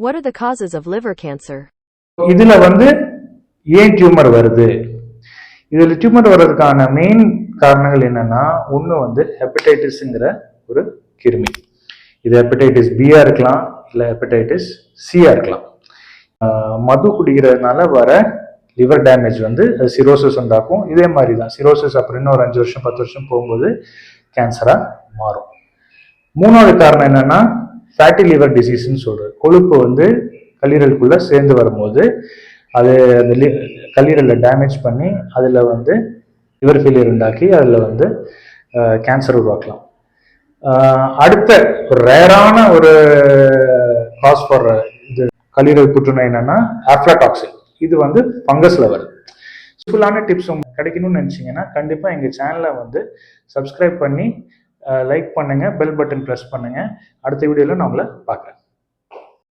What are the causes of liver cancer? இதுல ஏன் tumour வருது? இதுல டியூமர் வர்றதுக்கான மெயின் காரணங்கள் என்னன்னா, ஒன்று ஹெப்படைட்டிஸ்ங்கிற ஒரு கிருமி. இது ஹெப்படைட்டிஸ் பியா இருக்கலாம், இல்லை ஹெப்படைட்டிஸ் சியா இருக்கலாம். மது குடிக்கிறதுனால வர லிவர் டேமேஜ் சிரோசிஸ் உண்டாக்கும். இதே மாதிரி தான் சிரோசிஸ் அப்புறம் இன்னும் ஒரு 5 வருஷம் 10 வருஷம் போகும்போது கேன்சரா மாறும். மூணாவது காரணம் என்னன்னா, ஃபேட்டி லிவர் டிசீஸ்ன்னு சொல்றது. கொழுப்பு கல்லீரலுக்குள்ள சேர்ந்து வரும்போது அது அந்த கல்லீரலை டேமேஜ் பண்ணி அதில் லிவர் ஃபெயிலியர் உண்டாக்கி அதில் கேன்சர் உருவாக்கலாம். அடுத்த ஒரு ரேரான ஒரு காஸ் ஃபார் இது கல்லீரல் புற்றுநோய் என்னன்னா ஆஃப்லாடாக்சின். இது ஃபங்கஸ்ல வருது. யூஸ்ஃபுல்லான டிப்ஸ் உங்களுக்கு கிடைக்கணும்னு நினைச்சீங்கன்னா கண்டிப்பாக எங்கள் சேனலை சப்ஸ்கிரைப் பண்ணி லைக் பண்ணுங்க, பெல் பட்டன் ப்ரெஸ் பண்ணுங்க. அடுத்த வீடியோவில் நான் உங்களை பார்க்குறேன்.